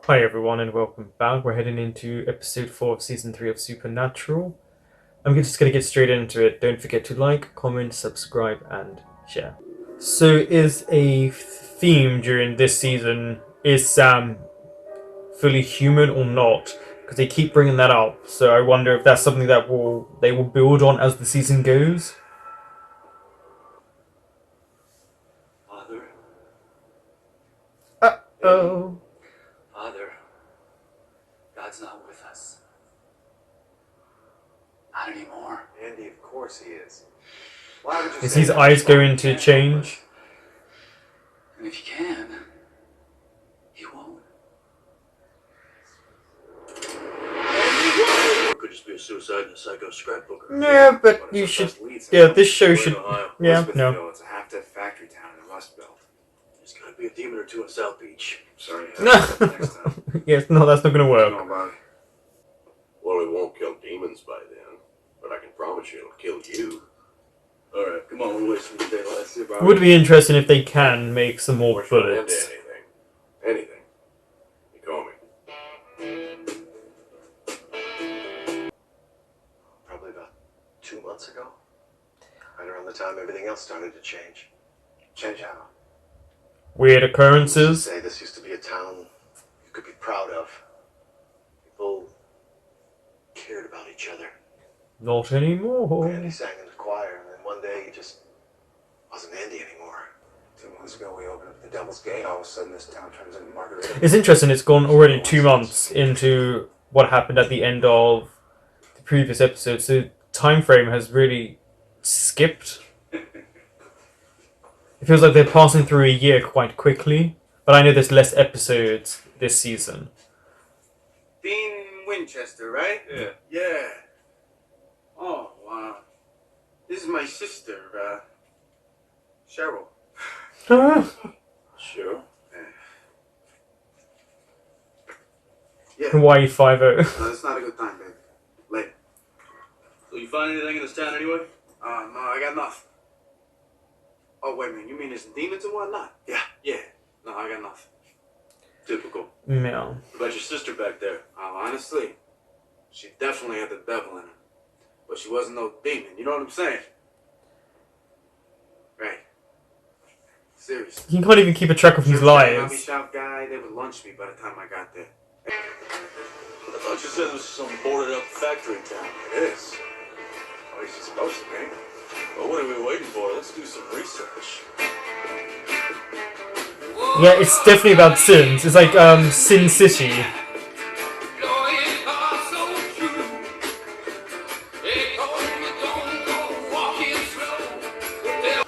Hi everyone and welcome back. We're heading into episode 4 of season 3 of Supernatural. I'm just going to get straight into it. Don't forget to like, comment, subscribe and share. So is a theme during this season, is Sam fully human or not? Because they keep bringing that up. So I wonder if that's something that they will build on as the season goes. Father? Uh-oh. Father, God's not with us. Not anymore. Andy, of course he is. Why would you Is say his that? eyes going to change? And if he can, he won't. It could just be a suicide in a psycho scrapbooker. Yeah, but you should... Yeah, this show should... Yeah, no. Elizabethville, it's a half-dead factory town in the Rust Belt. There's gotta be a demon or two in South Beach. Sorry. No. Next time. Yes, no, that's not going to I don't work. know about it. Well, it won't kill demons by then, but I can promise you it'll kill you. Alright, come on, we're wasting the daylight. See about It would be interesting if they can make some more We're trying to end bullets. anything. You call me. Probably about 2 months ago. Right around the time everything else started to change. Change how? Weird Let's occurrences. say this used to be a town you could be proud of. People cared about each other. Not anymore. Andy sang in the choir, and then one day he just wasn't Andy anymore. 2 months ago, we opened up the Devil's Gate. All of a sudden, this town turns into Margarita. It's interesting, it's gone already 2 months into what happened at the end of the previous episode, so the time frame has really skipped. It feels like they're passing through a year quite quickly, but I know there's less episodes this season. Dean Winchester, right? Yeah. Yeah. Oh, wow. This is my sister, Cheryl. Sure. Yeah. Hawaii 5-0. No, it's not a good time, babe. Later. So you find anything in this town anyway? No, I got nothing. Oh, wait a minute. You mean there's demons and whatnot? Yeah. No, I got nothing. Typical. Yeah. What about your sister back there? Honestly, she definitely had the devil in her. But she wasn't no demon. You know what I'm saying? Right. Seriously. He can't even keep a track of his Hobby lies. shop guy, they would lunch me by the time I got there. I thought you said this was some boarded up factory town. It is. At least it's supposed to be. Well, what are we waiting for? Let's do some research. Yeah, it's definitely about sins. It's like Sin City.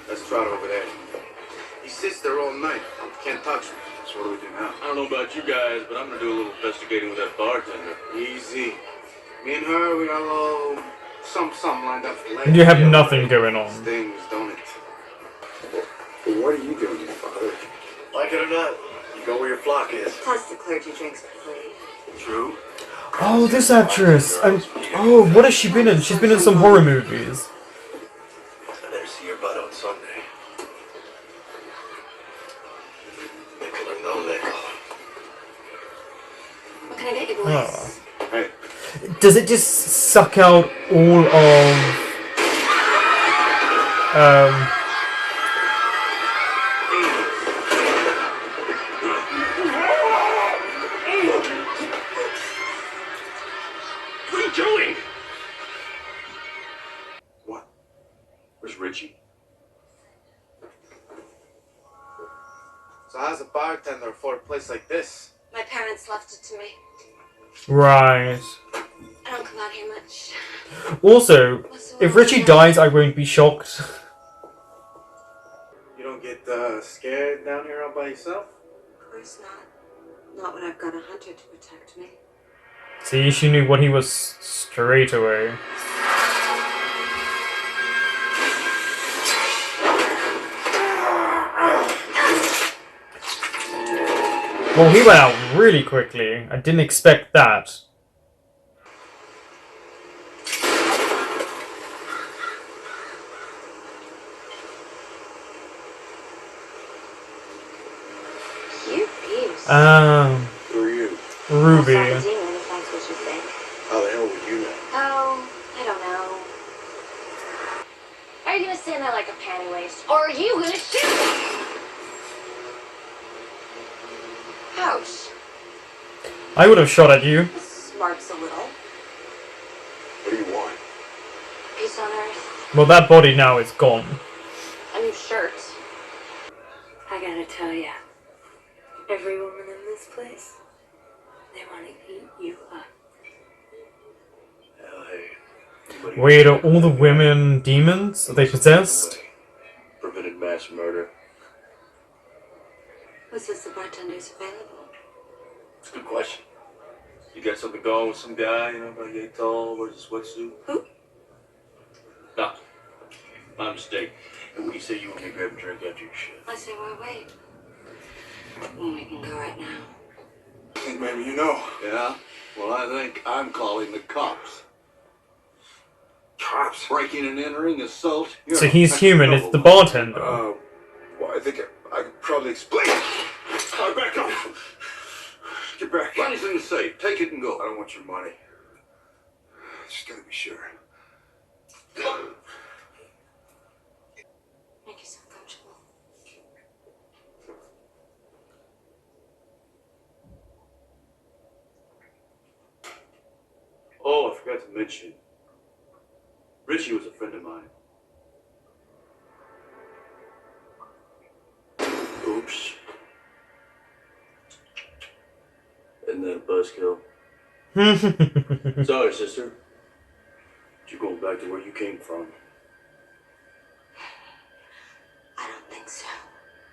Let's trot over there. He sits there all night. Can't touch me. So what do we do now? I don't know about you guys, but I'm gonna do a little investigating with that bartender. Easy. Me and her, we got a little something lined up for later. You have nothing going on. Stings, don't it? Well, what are you doing here, Father? Like it or not, you go where your flock is. Plus the clergy drinks before. True. Oh, this actress. Oh, what has she been in? She's been in some horror movies. I never see your butt on Sunday. Nickel or no nickel. What can I get you boys? Oh. Hey, Does it just suck out all of What are you doing? what? Where's Richie? So how's a bartender for a place like this? My parents left it to me. right. I don't come out here much. Also, if Richie dies, I won't be shocked. You don't get scared down here all by yourself? Of course not. Not when I've got a hunter to protect me. See, she knew what he was straight away. Well, he went out really quickly. I didn't expect that. Cute views. Um, Who are you? Ruby. I'll stop a demon if that's what you think. How the hell would you know? Oh, I don't know. Are you gonna stand there like a panty waist, or are you gonna shoot me? Ouch. I would have shot at you. This smarts a little. What do you want? Peace on earth. Well, that body now is gone. A new shirt. I gotta tell ya, every woman in this place, they want to eat you up. Hell, hey. Anybody Wait, are all the women demons? Are they possessed? Prevented mass murder. Who says the bartender's available? It's a good question. You got something going with some guy, you know, about 8 tall, wears a sweatsuit? Who? No. My mistake. And when you say you want me to grab a drink after your shit. I say why wait? Well, we can go right now. I think maybe you know. Yeah? Well, I think I'm calling the cops. Cops? Breaking and entering, assault. So he's human, it's the bartender. Well, I think I could probably explain. Back up. Get back. Got anything to say? Take it and I go. don't want your money. Just gotta be sure. Make yourself comfortable. Oh, I forgot to mention. Richie was a friend of mine. Oops. Isn't that a buzzkill? Sorry, sister. But you're going back to where you came from. I don't think so.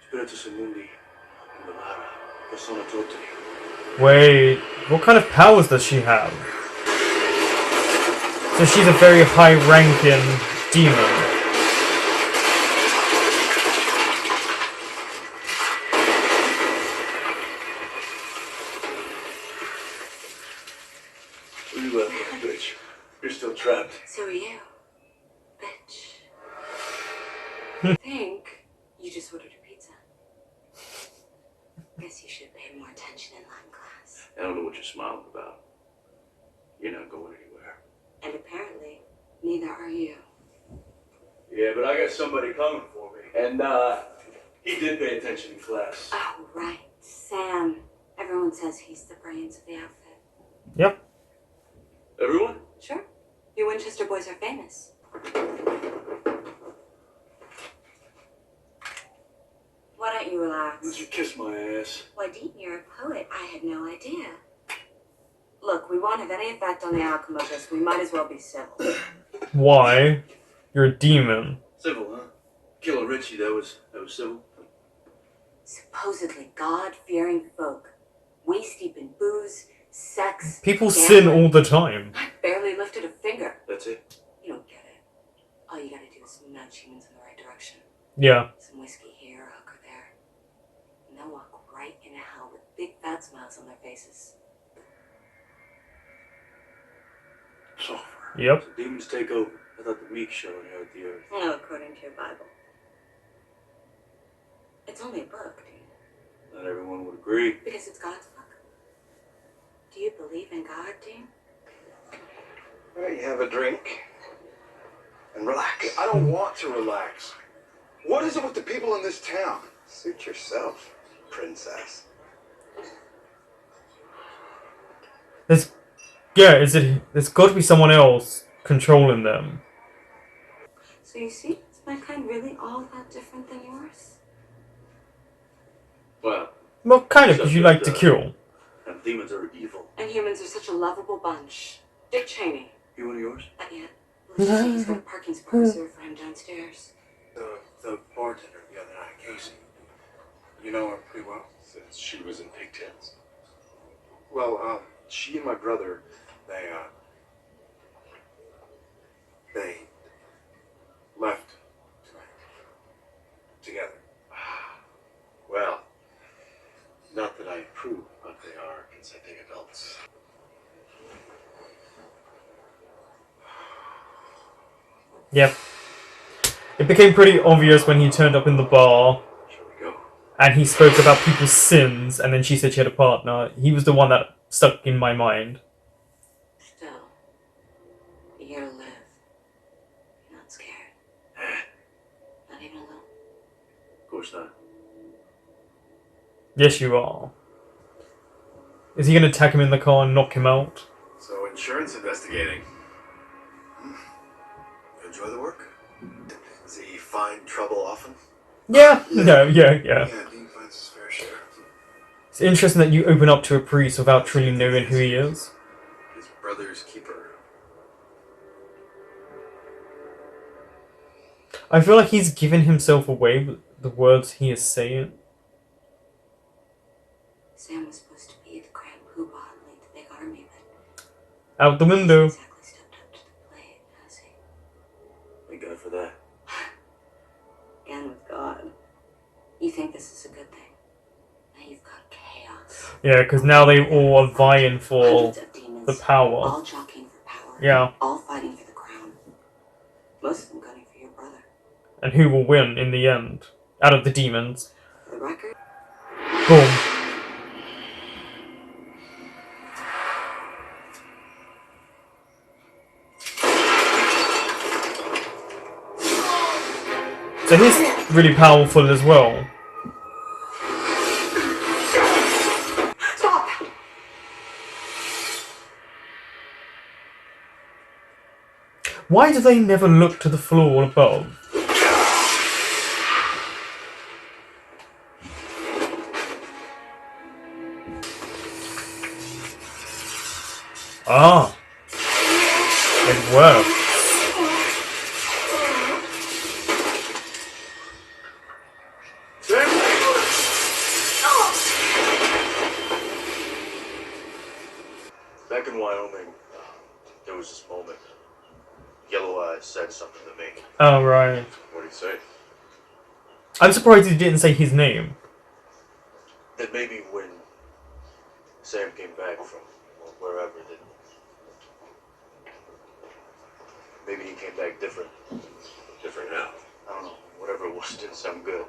Spiritus Mundi, Millara, Persona Tote. Wait, what kind of powers does she have? So she's a very high-ranking demon. Where you at, bitch? You're still trapped. So are you, bitch. I think you just ordered a pizza. Guess you should pay more attention in Latin class. I don't know what you're smiling about. You're not going anywhere. And apparently, neither are you. Yeah, but I got somebody coming for me. And, he did pay attention in class. Oh, right. Sam. Everyone says he's the brains of the outfit. Yep. Everyone? Sure. You Winchester boys are famous. Why don't you relax? Would you kiss my ass? Why, Dean, you're a poet. I had no idea. Look, we won't have any effect on the outcome of this. We might as well be civil. Why? You're a demon. Civil, huh? Killer Richie, that was civil. Supposedly God-fearing folk, waist-deep in booze, sex, People sin all the time. I barely lifted a finger. That's it. You don't get it. All you gotta do is nudge humans in the right direction. Yeah. Some whiskey here, a hooker there. And they'll walk right into hell with big fat smiles on their faces. So, Yep. so demons take over. I thought the meek shall inherit the earth. No, according to your Bible. It's only a book, Dean. Not everyone would agree. Because it's God's book. Do you believe in God, Dean? Well, you have a drink and relax. I don't want to relax. What is it with the people in this town? Suit yourself, princess. There's got to be someone else controlling them. So you see, is my kind really all that different than yours? Well, Well, kind of, because you like to kill. and demons are evil. And humans are such a lovable bunch. Dick Cheney. You one of yours? Not yet. Let's just say he's got a parking spot reserved for him downstairs. The bartender the other night, Casey. You know her pretty well? Since she was in pigtails. Well, she and my brother, they left tonight. Together. Well, not that I approve, but they are consenting adults. Yep. It became pretty obvious when he turned up in the bar Shall we go? and he spoke about people's sins, and then she said she had a partner. He was the one that stuck in my mind. Still, you're here to live. You're not scared. Not even a little. Of course not. Yes, you are. Is he going to attack him in the car and knock him out? So, insurance investigating. Enjoy the work? Does he find trouble often? Yeah. No, yeah. Yeah, Dean finds his fair share. It's interesting that you open up to a priest without truly knowing who he is. His brother's keeper. I feel like he's giving himself away with the words he is saying. Sam was supposed to be the grand poobah and lead the big army, but Out the he window. hasn't exactly stepped up to the plate, has he? Thank God for that. And with God. You think this is a good thing? Now you've got chaos. Yeah, because now they all are vying for Hundreds of demons, the power. all jockeying for power. Yeah. All fighting for the crown. Most of them gunning for your brother. And who will win in the end? Out of the demons. For the record, Boom. So he's really powerful as well. stop! Why do they never look to the floor above? Ah. It works. Back in Wyoming, there was this moment. Yellow Eyes said something to me. Oh, right. What did he say? I'm surprised he didn't say his name. That maybe when Sam came back from wherever, that maybe he came back different. Different how? I don't know. Whatever it was didn't sound good.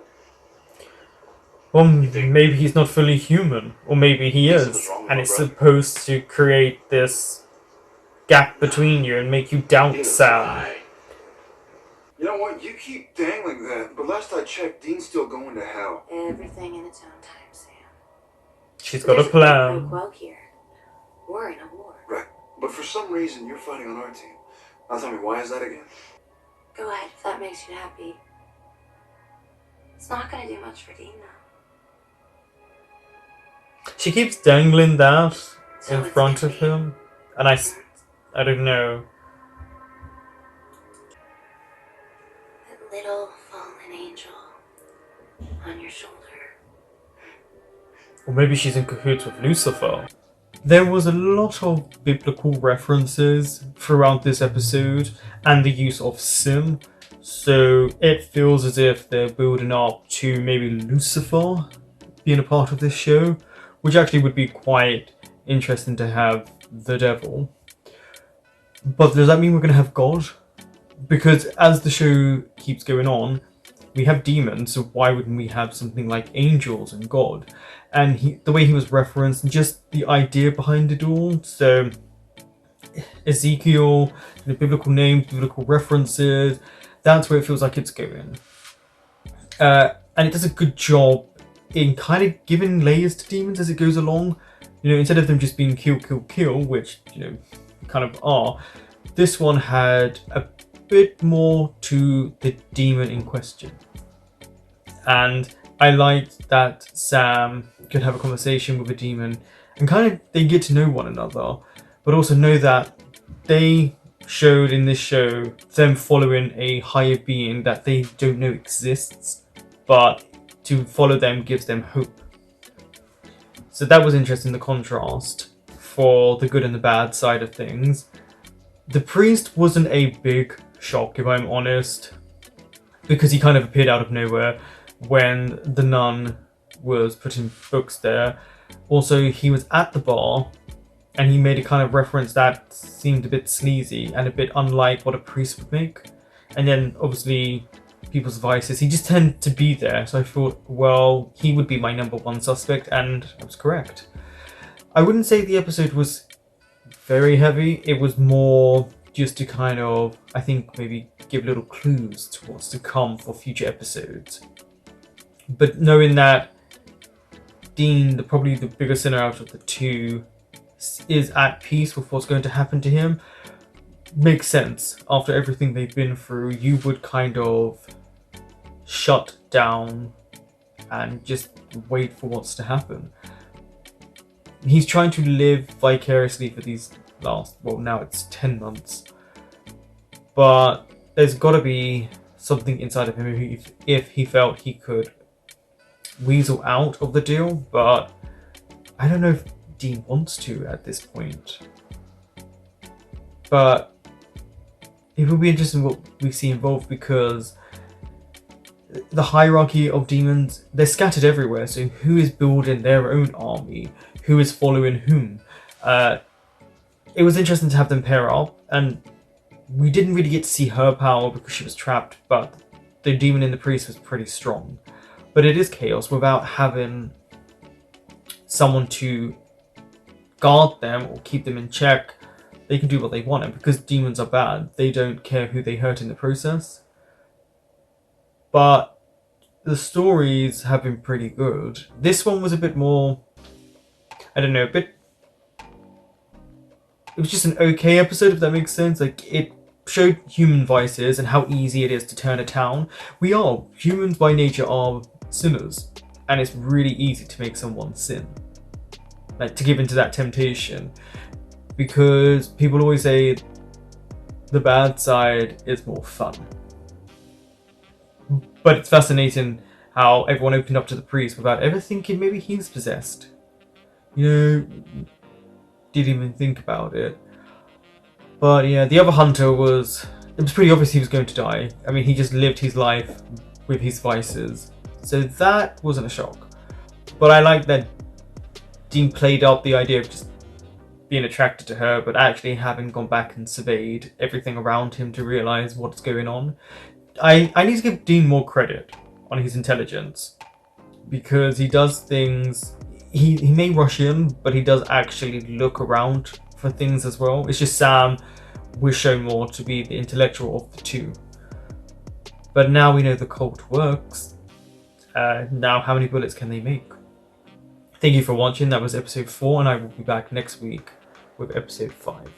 Well, maybe he's not fully human. Or maybe he is. And it's supposed to create this gap between you and make you doubt Sam. You know what? You keep dangling that, but last I checked, Dean's still going to hell. Everything in its own time, Sam. She's got a There's plan. quid pro quo here. We're in a war. Right. But for some reason, you're fighting on our team. Now tell me, why is that again? Go ahead if that makes you happy. It's not gonna do much for Dean now. She keeps dangling that So in it's front of gonna him. And I don't know. That little fallen angel on your shoulder. Or maybe she's in cahoots with Lucifer. There was a lot of biblical references throughout this episode and the use of sin. So it feels as if they're building up to maybe Lucifer being a part of this show, which actually would be quite interesting to have the devil. But does that mean we're going to have God? Because as the show keeps going on, we have demons, so why wouldn't we have something like angels and God? And the way he was referenced, and just the idea behind it all. So Ezekiel, the biblical names, biblical references, that's where it feels like it's going. And it does a good job in kind of giving layers to demons as it goes along. You know, instead of them just being kill, kill, kill, which, you know, kind of are, this one had a bit more to the demon in question. And I liked that Sam could have a conversation with a demon and kind of they get to know one another, but also know that they showed in this show them following a higher being that they don't know exists, but to follow them gives them hope. So that was interesting, the contrast for the good and the bad side of things. The priest wasn't a big shock, if I'm honest, because he kind of appeared out of nowhere when the nun was putting books there. Also, he was at the bar and he made a kind of reference that seemed a bit sleazy and a bit unlike what a priest would make. And then obviously people's vices, he just tended to be there. So I thought, well, he would be my number one suspect, and I was correct. I wouldn't say the episode was very heavy. It was more just to kind of, I think, maybe give little clues to what's to come for future episodes. But knowing that Dean, probably the bigger sinner out of the two, is at peace with what's going to happen to him, makes sense. After everything they've been through, you would kind of shut down and just wait for what's to happen. He's trying to live vicariously for these last, well, now it's 10 months. But there's got to be something inside of him if he felt he could weasel out of the deal, but I don't know if Dean wants to at this point. But it will be interesting what we see involved, because the hierarchy of demons, they're scattered everywhere, so who is building their own army? Who is following whom? It was interesting to have them pair up, and we didn't really get to see her power because she was trapped, but the demon in the priest was pretty strong. But it is chaos without having someone to guard them or keep them in check. They can do what they want, and because demons are bad, they don't care who they hurt in the process. But the stories have been pretty good. This one was a bit more, I don't know, it was just an okay episode, if that makes sense. Like, it showed human vices and how easy it is to turn a town. Humans by nature are sinners, and it's really easy to make someone sin, like to give into that temptation, because people always say the bad side is more fun. But it's fascinating how everyone opened up to the priest without ever thinking maybe he's possessed. Didn't even think about it. But yeah, the other hunter it was pretty obvious he was going to die. I mean, he just lived his life with his vices. So that wasn't a shock. But I like that Dean played up the idea of just being attracted to her, but actually having gone back and surveyed everything around him to realise what's going on. I need to give Dean more credit on his intelligence, because he does things, he may rush in, but he does actually look around for things as well. It's just Sam was shown more to be the intellectual of the two. But now we know the cult works. Now how many bullets can they make? Thank you for watching. That was episode 4, and I will be back next week with episode 5.